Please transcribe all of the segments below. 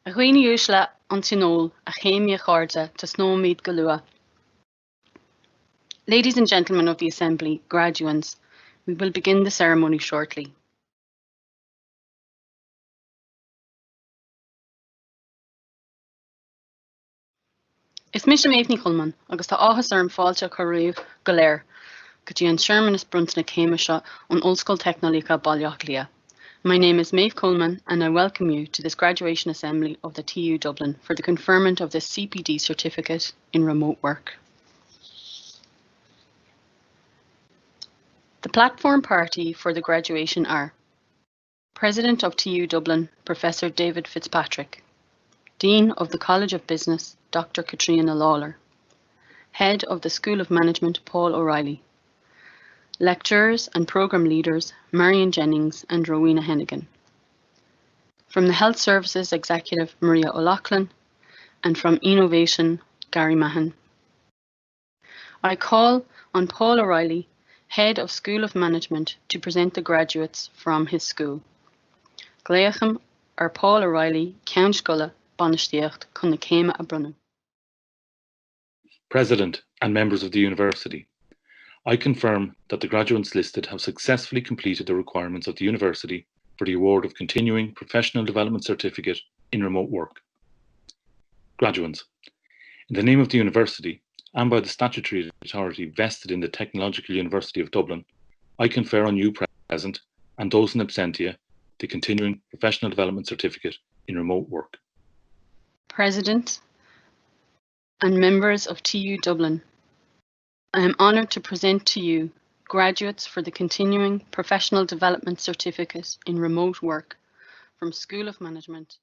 A dhaoine úsle an tinól a chéimie chairde tá snóimid go luath. Ladies and gentlemen of the Assembly, graduates, we will begin the ceremony shortly. Is mis sem éithní chulman, agus tá áthas ar an fáilte chu raibh go léir, go dtí an Sherman is brunt na céime seo an Ollscoil Technoliacha Bailliach Lia. My name is Maeve Coleman and I welcome you to this graduation assembly of the TU Dublin for the conferment of the CPD certificate in remote work. The platform party for the graduation are President of TU Dublin, Professor David Fitzpatrick, Dean of the College of Business, Dr. Katrina Lawler, Head of the School of Management, Paul O'Reilly, Lecturers and Programme Leaders, Marion Jennings and Rowena Hennigan. From the Health Services Executive, Maria O'Loughlin, and from Innovation, Gary Mahan. I call on Paul O'Reilly, Head of School of Management, to present the graduates from his school. Gléacham ar Paul O'Reilly, Ceann Scoile, Bainisteocht, chun na céime a brunú. President and members of the University, I confirm that the graduates listed have successfully completed the requirements of the University for the award of Continuing Professional Development Certificate in Remote Work. Graduates, in the name of the University and by the statutory authority vested in the Technological University of Dublin, I confer on you present and those in absentia the Continuing Professional Development Certificate in Remote Work. President and members of TU Dublin, I am honoured to present to you graduates for the Continuing Professional Development Certificate in Remote Work from School of Management.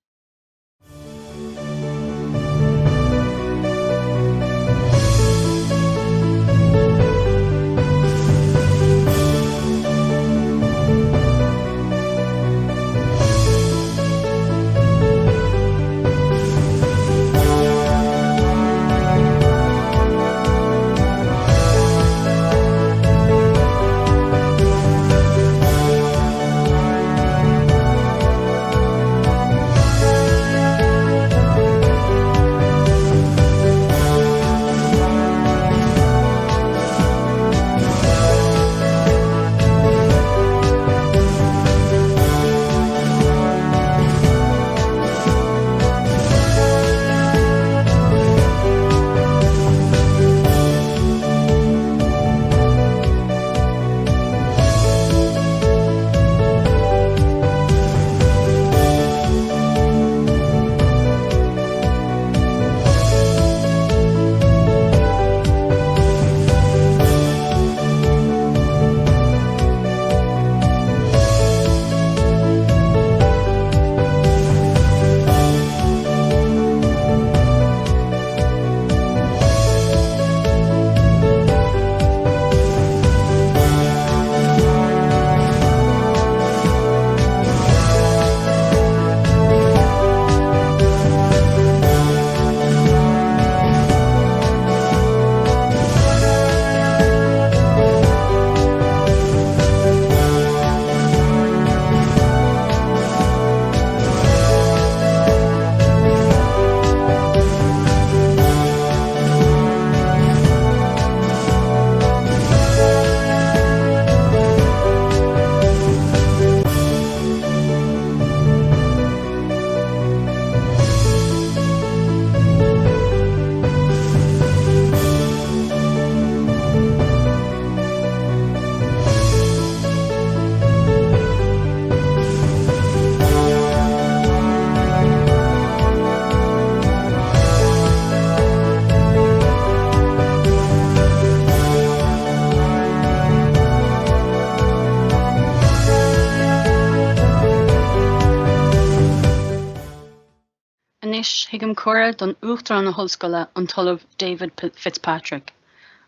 Higgum Cora don Uachtar na Hullscoile an Tullabh David Fitzpatrick.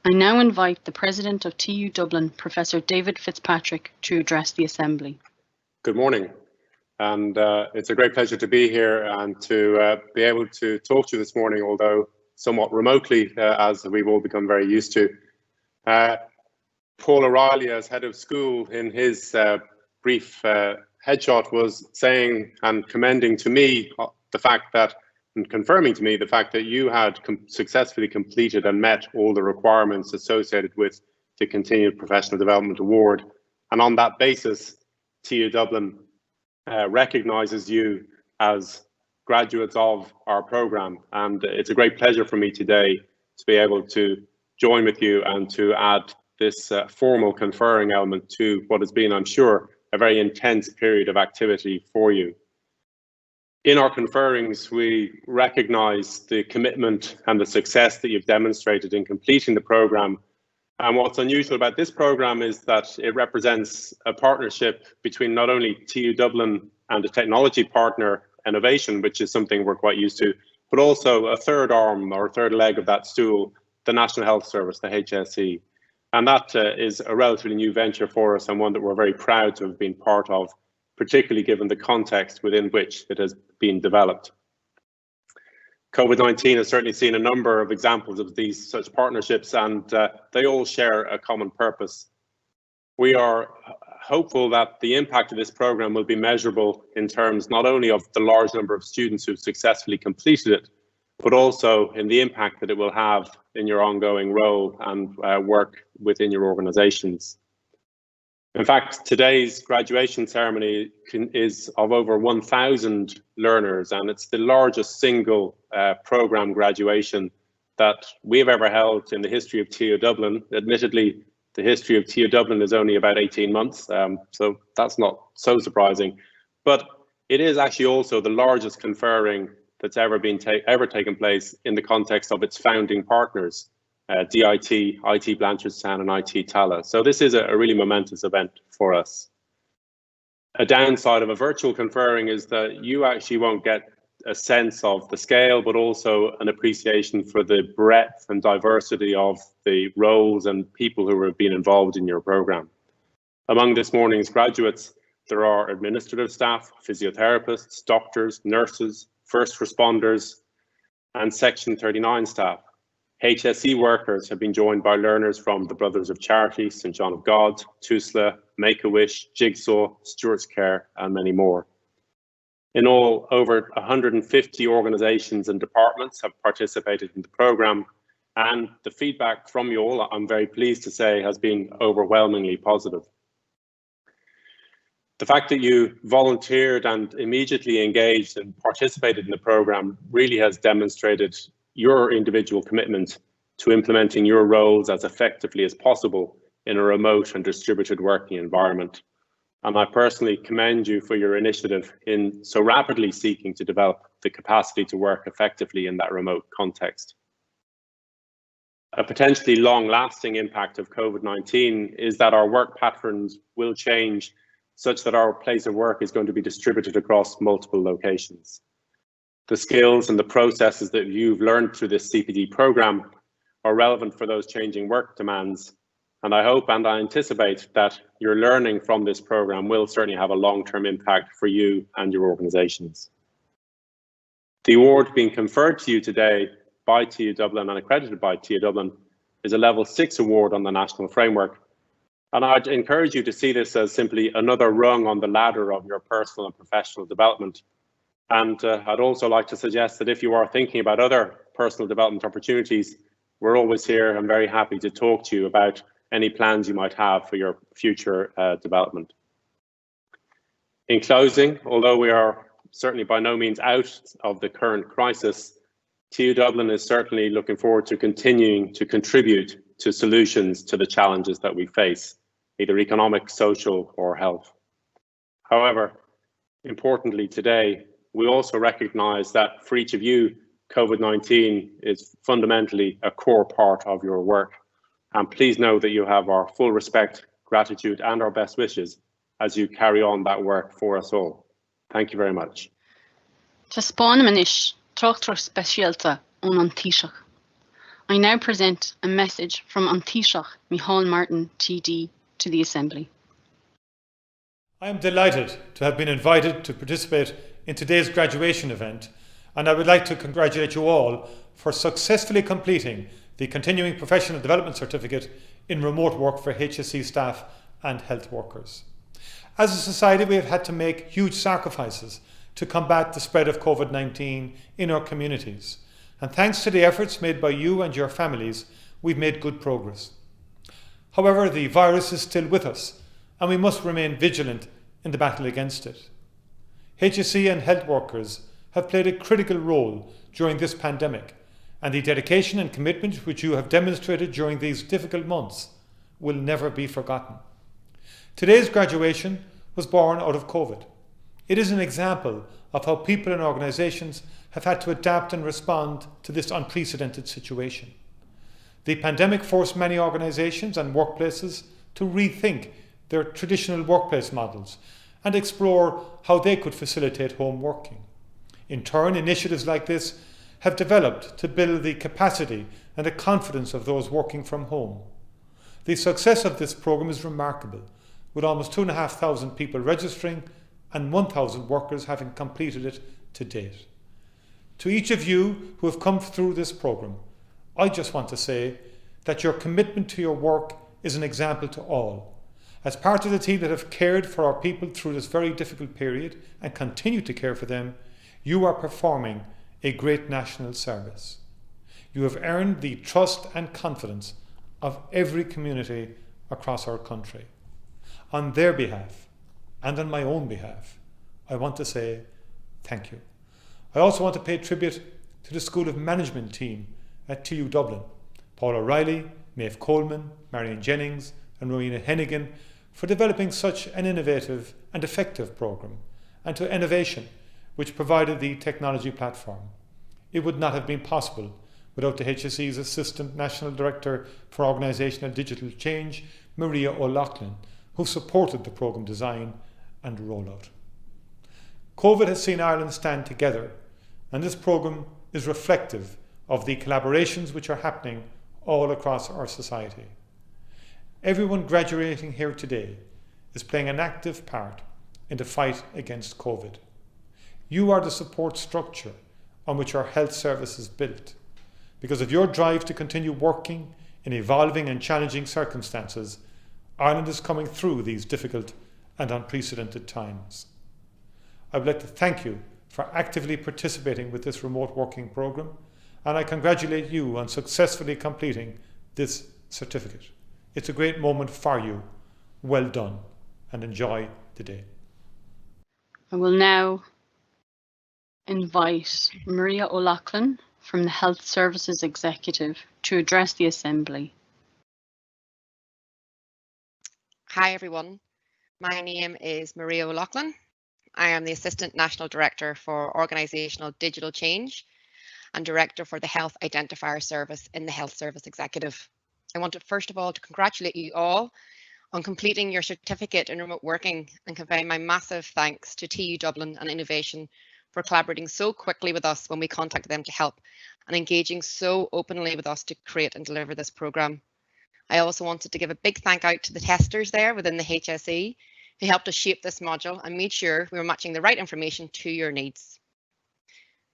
I now invite the President of TU Dublin, Professor David Fitzpatrick, to address the Assembly. Good morning, and it's a great pleasure to be here and to be able to talk to you this morning, although somewhat remotely, as we've all become very used to. Paul O'Reilly, as head of school, in his brief headshot was saying and commending to me the fact that, and confirming to me the fact that you had successfully completed and met all the requirements associated with the Continued Professional Development Award. And on that basis, TU Dublin recognises you as graduates of our programme. And it's a great pleasure for me today to be able to join with you and to add this formal conferring element to what has been, I'm sure, a very intense period of activity for you. In our conferrings, we recognise the commitment and the success that you've demonstrated in completing the programme. And what's unusual about this programme is that it represents a partnership between not only TU Dublin and a technology partner, Innovation, which is something we're quite used to, but also a third arm or third leg of that stool, the National Health Service, the HSE. And that is a relatively new venture for us and one that we're very proud to have been part of, particularly given the context within which it has been developed. COVID-19 has certainly seen a number of examples of these such partnerships, and they all share a common purpose. We are hopeful that the impact of this programme will be measurable in terms not only of the large number of students who've successfully completed it, but also in the impact that it will have in your ongoing role and work within your organisations. In fact, today's graduation ceremony is of over 1,000 learners, and it's the largest single programme graduation that we have ever held in the history of TU Dublin. Admittedly, the history of TU Dublin is only about 18 months, so that's not so surprising. But it is actually also the largest conferring that's ever taken place in the context of its founding partners, DIT, IT Blanchardstown and IT Tala. So this is a really momentous event for us. A downside of a virtual conferring is that you actually won't get a sense of the scale, but also an appreciation for the breadth and diversity of the roles and people who have been involved in your programme. Among this morning's graduates, there are administrative staff, physiotherapists, doctors, nurses, first responders, and Section 39 staff. HSE workers have been joined by learners from the Brothers of Charity, St John of God, TUSLA, Make-A-Wish, Jigsaw, Stewart's Care, and many more. In all, over 150 organisations and departments have participated in the programme, and the feedback from you all, I'm very pleased to say, has been overwhelmingly positive. The fact that you volunteered and immediately engaged and participated in the programme really has demonstrated your individual commitment to implementing your roles as effectively as possible in a remote and distributed working environment. And I personally commend you for your initiative in so rapidly seeking to develop the capacity to work effectively in that remote context. A potentially long-lasting impact of COVID-19 is that our work patterns will change such that our place of work is going to be distributed across multiple locations. The skills and the processes that you've learned through this CPD programme are relevant for those changing work demands. And I hope and I anticipate that your learning from this programme will certainly have a long-term impact for you and your organisations. The award being conferred to you today by TU Dublin and accredited by TU Dublin is a Level 6 award on the national framework. And I'd encourage you to see this as simply another rung on the ladder of your personal and professional development. And I'd also like to suggest that if you are thinking about other personal development opportunities, we're always here and very happy to talk to you about any plans you might have for your future development. In closing, although we are certainly by no means out of the current crisis, TU Dublin is certainly looking forward to continuing to contribute to solutions to the challenges that we face, either economic, social, or health. However, importantly today, we also recognise that for each of you, COVID-19 is fundamentally a core part of your work. And please know that you have our full respect, gratitude, and our best wishes as you carry on that work for us all. Thank you very much. I now present a message from An Taoiseach Micheál Martin, TD, to the Assembly. I am delighted to have been invited to participate in today's graduation event, and I would like to congratulate you all for successfully completing the Continuing Professional Development Certificate in remote work for HSE staff and health workers. As a society, we have had to make huge sacrifices to combat the spread of COVID-19 in our communities. And thanks to the efforts made by you and your families, we've made good progress. However, the virus is still with us, and we must remain vigilant in the battle against it. HSE and health workers have played a critical role during this pandemic, and the dedication and commitment which you have demonstrated during these difficult months will never be forgotten. Today's graduation was born out of COVID. It is an example of how people and organisations have had to adapt and respond to this unprecedented situation. The pandemic forced many organisations and workplaces to rethink their traditional workplace models and explore how they could facilitate home working. In turn, initiatives like this have developed to build the capacity and the confidence of those working from home. The success of this programme is remarkable, with almost 2,500 people registering and 1,000 workers having completed it to date. To each of you who have come through this programme, I just want to say that your commitment to your work is an example to all. As part of the team that have cared for our people through this very difficult period and continue to care for them, you are performing a great national service. You have earned the trust and confidence of every community across our country. On their behalf, and on my own behalf, I want to say thank you. I also want to pay tribute to the School of Management team at TU Dublin, Paul O'Reilly, Maeve Coleman, Marion Jennings and Rowena Hennigan, for developing such an innovative and effective programme, and to Innovation, which provided the technology platform. It would not have been possible without the HSE's Assistant National Director for Organisational Digital Change, Maria O'Loughlin, who supported the programme design and rollout. COVID has seen Ireland stand together, and this programme is reflective of the collaborations which are happening all across our society. Everyone graduating here today is playing an active part in the fight against COVID. You are the support structure on which our health service is built. Because of your drive to continue working in evolving and challenging circumstances, Ireland is coming through these difficult and unprecedented times. I would like to thank you for actively participating with this remote working programme, and I congratulate you on successfully completing this certificate. It's a great moment for you. Well done, and enjoy the day. I will now invite Maria O'Loughlin from the Health Services Executive to address the Assembly. Hi everyone, my name is Maria O'Loughlin. I am the Assistant National Director for Organisational Digital Change and Director for the Health Identifier Service in the Health Service Executive. I wanted first of all to congratulate you all on completing your certificate in remote working and convey my massive thanks to TU Dublin and Innovation for collaborating so quickly with us when we contacted them to help and engaging so openly with us to create and deliver this programme. I also wanted to give a big thank out to the testers there within the HSE who helped us shape this module and made sure we were matching the right information to your needs.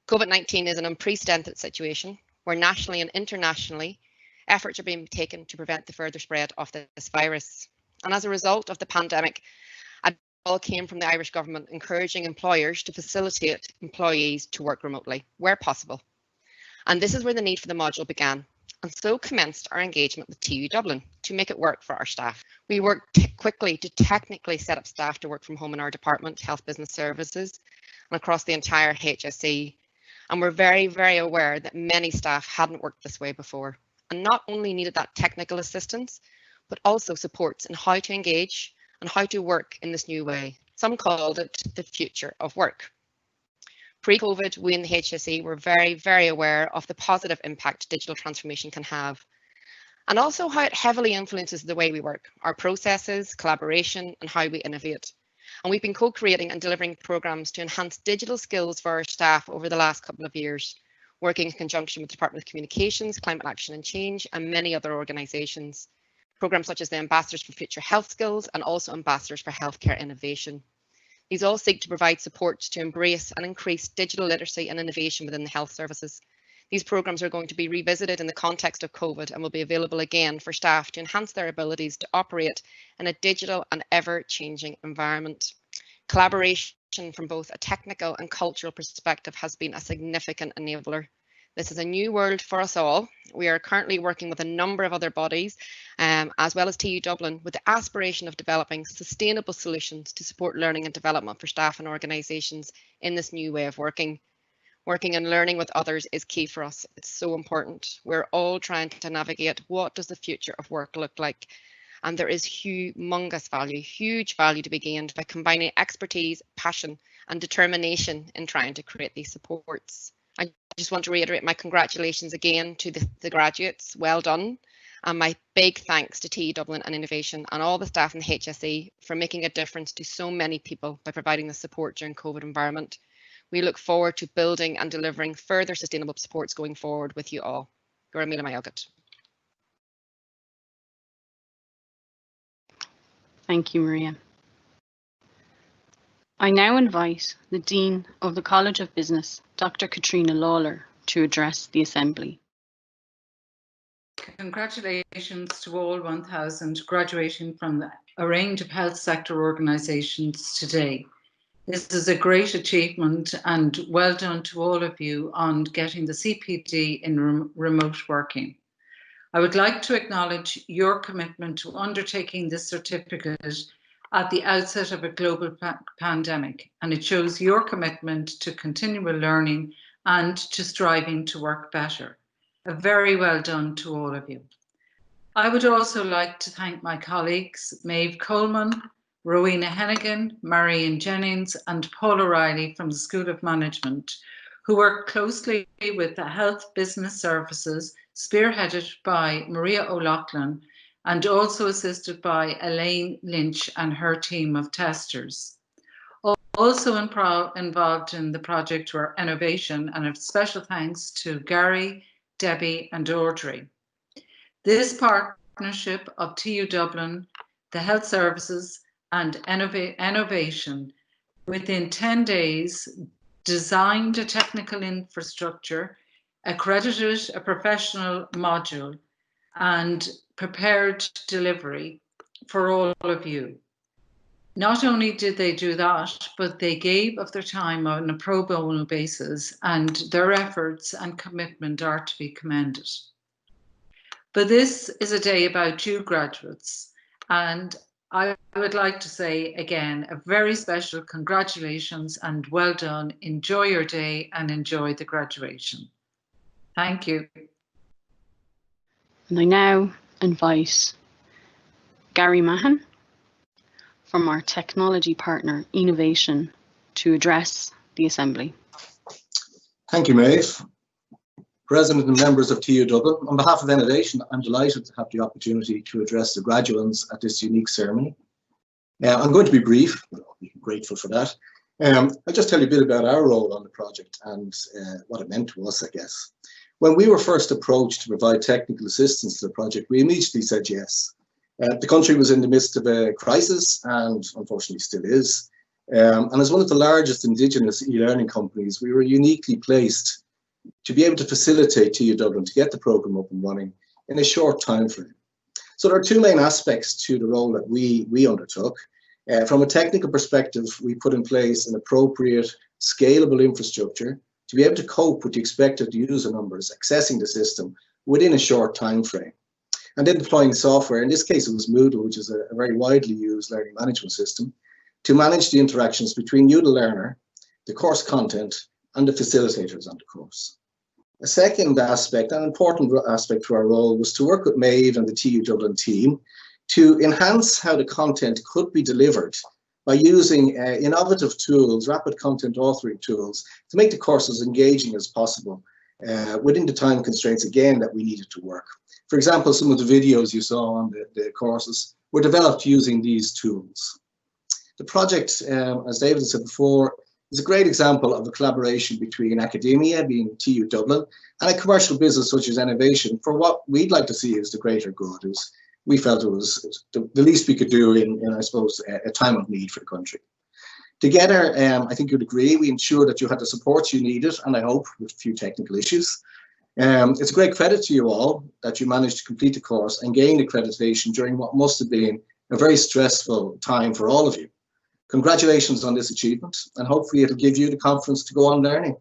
COVID-19 is an unprecedented situation where nationally and internationally efforts are being taken to prevent the further spread of this virus. And as a result of the pandemic, a call came from the Irish government encouraging employers to facilitate employees to work remotely where possible. And this is where the need for the module began. And so commenced our engagement with TU Dublin to make it work for our staff. We worked quickly to technically set up staff to work from home in our department, Health Business Services, and across the entire HSE. And we're very, very aware that many staff hadn't worked this way before and not only needed that technical assistance, but also supports in how to engage and how to work in this new way. Some called it the future of work. Pre-COVID, we in the HSE were very, very aware of the positive impact digital transformation can have, and also how it heavily influences the way we work, our processes, collaboration, and how we innovate. And we've been co-creating and delivering programs to enhance digital skills for our staff over the last couple of years, working in conjunction with the Department of Communications, Climate Action and Change, and many other organisations. Programs such as the Ambassadors for Future Health Skills and also Ambassadors for Healthcare Innovation. These all seek to provide support to embrace and increase digital literacy and innovation within the health services. These programs are going to be revisited in the context of COVID and will be available again for staff to enhance their abilities to operate in a digital and ever-changing environment. Collaboration from both a technical and cultural perspective has been a significant enabler. This is a new world for us all. We are currently working with a number of other bodies, as well as TU Dublin, with the aspiration of developing sustainable solutions to support learning and development for staff and organisations in this new way of working. Working and learning with others is key for us. It's so important. We're all trying to navigate what does the future of work look like. And there is humongous value, huge value to be gained by combining expertise, passion and determination in trying to create these supports. I just want to reiterate my congratulations again to the graduates. Well done. And my big thanks to TU Dublin and Innovation and all the staff in the HSE for making a difference to so many people by providing the support during COVID environment. We look forward to building and delivering further sustainable supports going forward with you all. Gura míle maith. Thank you, Maria. I now invite the Dean of the College of Business, Dr. Katrina Lawler, to address the Assembly. Congratulations to all 1,000 graduating from a range of health sector organisations today. This is a great achievement and well done to all of you on getting the CPD in remote working. I would like to acknowledge your commitment to undertaking this certificate at the outset of a global pandemic, and it shows your commitment to continual learning and to striving to work better. A very well done to all of you. I would also like to thank my colleagues, Maeve Coleman, Rowena Hennigan, Marion Jennings and Paul O'Reilly from the School of Management, who work closely with the Health Business Services, spearheaded by Maria O'Loughlin, and also assisted by Elaine Lynch and her team of testers. Also involved in the project were Innovation, and a special thanks to Gary, Debbie and Audrey. This partnership of TU Dublin, the Health Services and Innovation within 10 days designed a technical infrastructure, accredited a professional module and prepared delivery for all of you. Not only did they do that, but they gave of their time on a pro bono basis, and their efforts and commitment are to be commended. But this is a day about you graduates, and I would like to say again, a very special congratulations and well done. Enjoy your day and enjoy the graduation. Thank you. And I now invite Gary Mahan from our technology partner, Innovation, to address the Assembly. Thank you, Maeve. President and members of TU Dublin, on behalf of Innovation, I'm delighted to have the opportunity to address the graduates at this unique ceremony. I'm going to be brief, but I'll be grateful for that. I'll just tell you a bit about our role on the project and what it meant to us, I guess. When we were first approached to provide technical assistance to the project, we immediately said yes. The country was in the midst of a crisis, and unfortunately still is. And as one of the largest Indigenous e-learning companies, we were uniquely placed to be able to facilitate TU Dublin to get the programme up and running in a short time frame. So there are two main aspects to the role that we undertook. From a technical perspective, we put in place an appropriate, scalable infrastructure to be able to cope with the expected user numbers accessing the system within a short time frame. And then deploying software, in this case it was Moodle, which is a very widely used learning management system, to manage the interactions between you, the learner, the course content, and the facilitators on the course. A second aspect, an important aspect to our role, was to work with Maeve and the TU Dublin team to enhance how the content could be delivered by using innovative tools, rapid content authoring tools, to make the courses engaging as possible within the time constraints, again, that we needed to work. For example, some of the videos you saw on the courses were developed using these tools. The project, as David said before, is a great example of a collaboration between academia, being TU Dublin, and a commercial business such as Innovation for what we'd like to see as the greater good. We felt it was the least we could do in I suppose, a time of need for the country. Together, I think you'd agree, we ensured that you had the support you needed, and I hope with a few technical issues. It's a great credit to you all that you managed to complete the course and gain accreditation during what must have been a very stressful time for all of you. Congratulations on this achievement, and hopefully it'll give you the confidence to go on learning.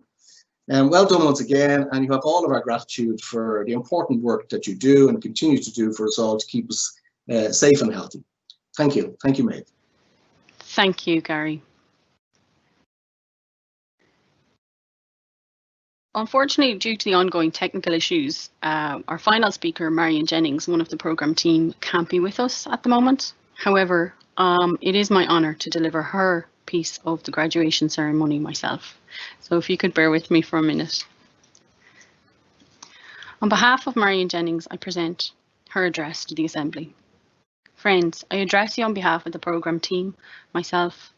And well done once again, and you have all of our gratitude for the important work that you do and continue to do for us all to keep us safe and healthy. Thank you. Thank you, Maeve. Thank you, Gary. Unfortunately, due to the ongoing technical issues, our final speaker, Marion Jennings, one of the programme team, can't be with us at the moment. However, it is my honour to deliver her piece of the graduation ceremony myself. So if you could bear with me for a minute. On behalf of Marion Jennings, I present her address to the Assembly. Friends, I address you on behalf of the programme team, myself,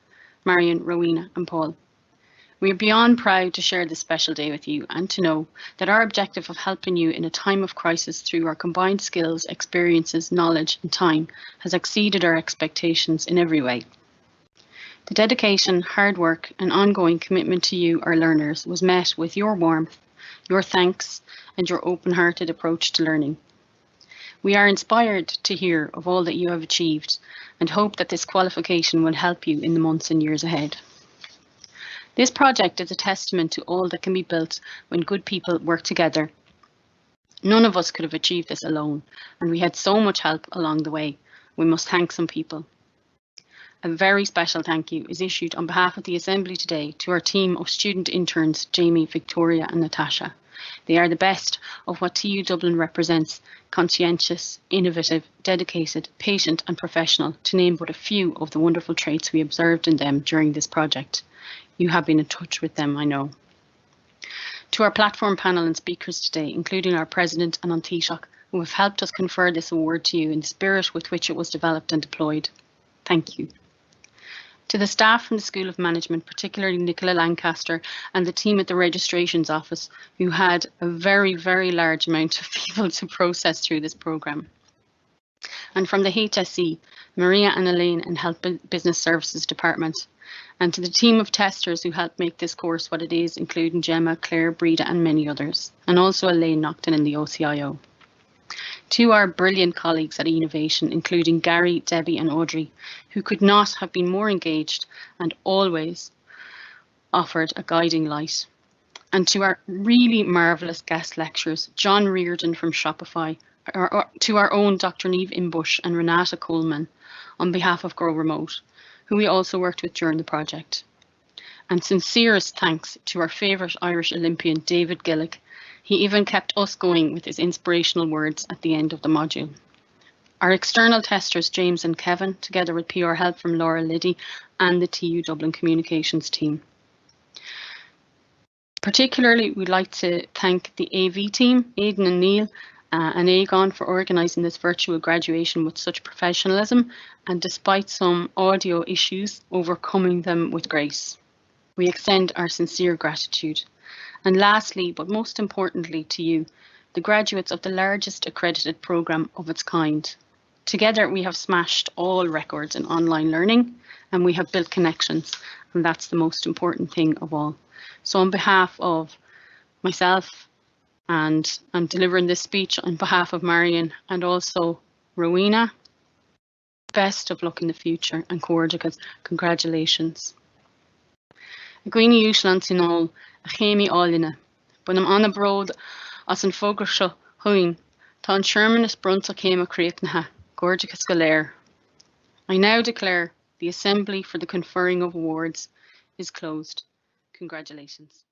Marion, Rowena and Paul. We are beyond proud to share this special day with you and to know that our objective of helping you in a time of crisis through our combined skills, experiences, knowledge and time has exceeded our expectations in every way. The dedication, hard work and ongoing commitment to you, our learners, was met with your warmth, your thanks and your open-hearted approach to learning. We are inspired to hear of all that you have achieved and hope that this qualification will help you in the months and years ahead. This project is a testament to all that can be built when good people work together. None of us could have achieved this alone, and we had so much help along the way. We must thank some people. A very special thank you is issued on behalf of the Assembly today to our team of student interns, Jamie, Victoria and Natasha. They are the best of what TU Dublin represents: conscientious, innovative, dedicated, patient and professional, to name but a few of the wonderful traits we observed in them during this project. You have been in touch with them, I know. To our platform panel and speakers today, including our President and Taoiseach, who have helped us confer this award to you in the spirit with which it was developed and deployed. Thank you. To the staff from the School of Management, particularly Nicola Lancaster and the team at the registrations office, who had a very, very large amount of people to process through this programme. And from the HSE, Maria and Elaine and Health Business Services Department. And to the team of testers who helped make this course what it is, including Gemma, Claire, Breda and many others. And also Elaine Nocton in the OCIO. To our brilliant colleagues at Innovation, including Gary, Debbie and Audrey, who could not have been more engaged and always offered a guiding light. And to our really marvellous guest lecturers, John Reardon from Shopify, to our own Dr. Niamh Imbush and Renata Coleman on behalf of Grow Remote, who we also worked with during the project. And sincerest thanks to our favourite Irish Olympian, David Gillick. He even kept us going with his inspirational words at the end of the module. Our external testers, James and Kevin, together with PR help from Laura Liddy and the TU Dublin Communications team. Particularly, we'd like to thank the AV team, Aidan and Neil, and Aegon for organising this virtual graduation with such professionalism and, despite some audio issues, overcoming them with grace. We extend our sincere gratitude. And lastly, but most importantly to you, the graduates of the largest accredited programme of its kind. Together we have smashed all records in online learning and we have built connections, and that's the most important thing of all. So on behalf of myself, and I'm delivering this speech on behalf of Marion and also Rowena, best of luck in the future and congratulations. Gwini Ushlan Sinol, Achemi Alina, but I'm on abroad as an Fogersha Huin, Tan Sherman is Brunta came a Creatnaha, Gorgicus Galair. I now declare the Assembly for the conferring of awards is closed. Congratulations.